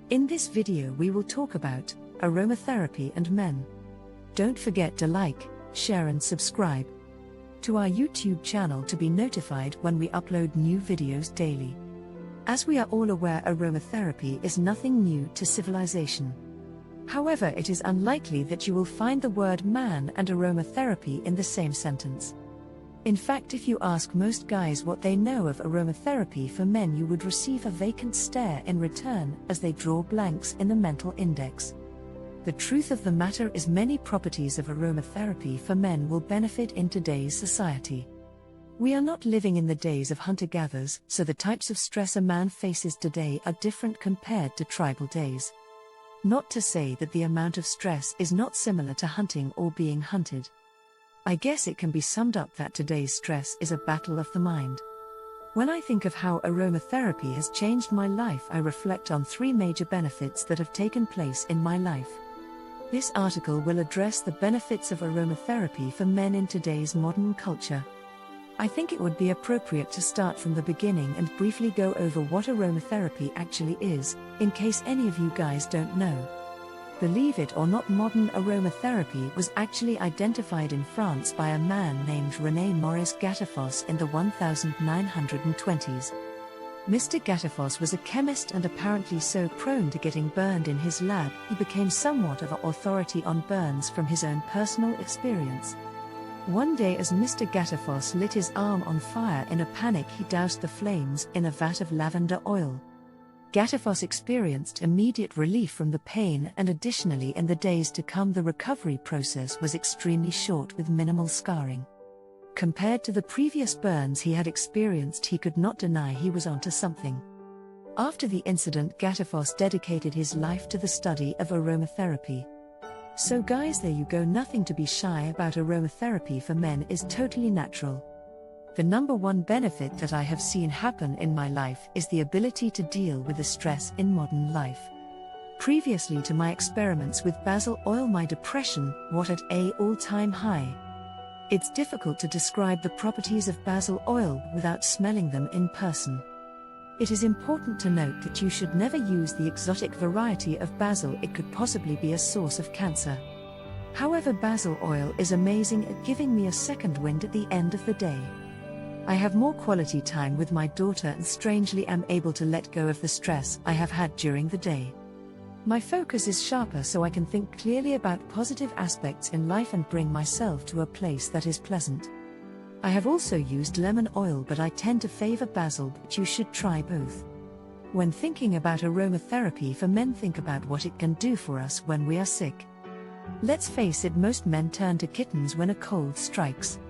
In this video we will talk about aromatherapy and men. Don't forget to like, share and subscribe to our YouTube channel to be notified when we upload new videos daily. As we are all aware, aromatherapy is nothing new to civilization. However, it is unlikely that you will find the word man and aromatherapy in the same sentence. In fact, if you ask most guys what they know of aromatherapy for men, you would receive a vacant stare in return as they draw blanks in the mental index. The truth of the matter is, many properties of aromatherapy for men will benefit in today's society. We are not living in the days of hunter-gatherers, so the types of stress a man faces today are different compared to tribal days. Not to say that the amount of stress is not similar to hunting or being hunted. I guess it can be summed up that today's stress is a battle of the mind. When I think of how aromatherapy has changed my life, I reflect on 3 major benefits that have taken place in my life. This article will address the benefits of aromatherapy for men in today's modern culture. I think it would be appropriate to start from the beginning and briefly go over what aromatherapy actually is, in case any of you guys don't know. Believe it or not, modern aromatherapy was actually identified in France by a man named René Maurice Gattefossé in the 1920s. Mr. Gattefossé was a chemist, and apparently so prone to getting burned in his lab, he became somewhat of an authority on burns from his own personal experience. One day, as Mr. Gattefossé lit his arm on fire in a panic, he doused the flames in a vat of lavender oil. Gattefossé experienced immediate relief from the pain, and additionally, in the days to come, the recovery process was extremely short with minimal scarring. Compared to the previous burns he had experienced, he could not deny he was onto something. After the incident, Gattefossé dedicated his life to the study of aromatherapy. So guys, there you go. Nothing to be shy about. Aromatherapy for men is totally natural. The number one benefit that I have seen happen in my life is the ability to deal with the stress in modern life. Previously to my experiments with basil oil, my depression was at an all-time high. It's difficult to describe the properties of basil oil without smelling them in person. It is important to note that you should never use the exotic variety of basil. It could possibly be a source of cancer. However, basil oil is amazing at giving me a second wind at the end of the day. I have more quality time with my daughter, and strangely am able to let go of the stress I have had during the day. My focus is sharper, so I can think clearly about positive aspects in life and bring myself to a place that is pleasant. I have also used lemon oil, but I tend to favor basil, but you should try both. When thinking about aromatherapy for men, think about what it can do for us when we are sick. Let's face it, most men turn to kittens when a cold strikes.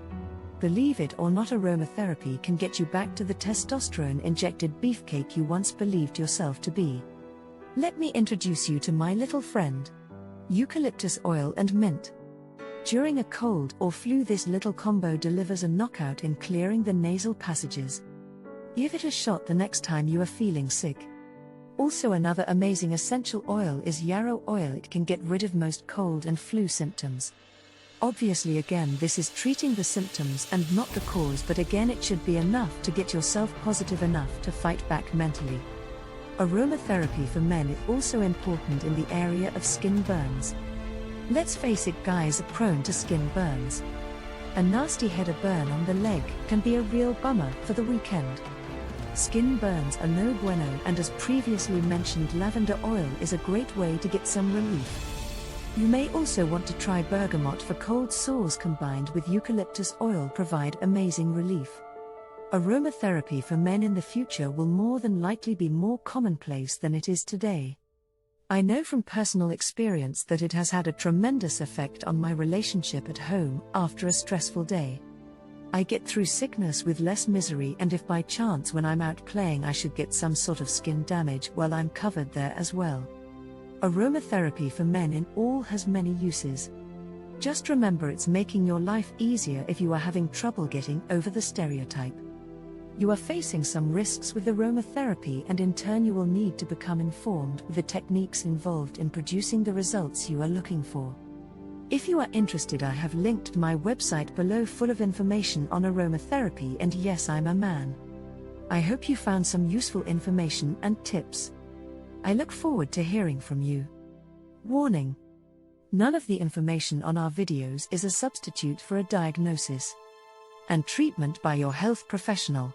Believe it or not, aromatherapy can get you back to the testosterone-injected beefcake you once believed yourself to be. Let me introduce you to my little friend. Eucalyptus oil and mint. During a cold or flu, this little combo delivers a knockout in clearing the nasal passages. Give it a shot the next time you are feeling sick. Also, another amazing essential oil is yarrow oil. It can get rid of most cold and flu symptoms. Obviously, again, this is treating the symptoms and not the cause, but again, it should be enough to get yourself positive enough to fight back mentally. Aromatherapy for men is also important in the area of skin burns. Let's face it, guys are prone to skin burns. A nasty header burn on the leg can be a real bummer for the weekend. Skin burns are no bueno, and as previously mentioned, lavender oil is a great way to get some relief. You may also want to try bergamot for cold sores. Combined with eucalyptus oil, provide amazing relief. Aromatherapy for men in the future will more than likely be more commonplace than it is today. I know from personal experience that it has had a tremendous effect on my relationship at home after a stressful day. I get through sickness with less misery, and if by chance when I'm out playing I should get some sort of skin damage, well, I'm covered there as well. Aromatherapy for men in all has many uses. Just remember, it's making your life easier if you are having trouble getting over the stereotype. You are facing some risks with aromatherapy, and in turn you will need to become informed with the techniques involved in producing the results you are looking for. If you are interested, I have linked my website below full of information on aromatherapy, and yes, I'm a man. I hope you found some useful information and tips. I look forward to hearing from you. Warning: none of the information on our videos is a substitute for a diagnosis and treatment by your health professional.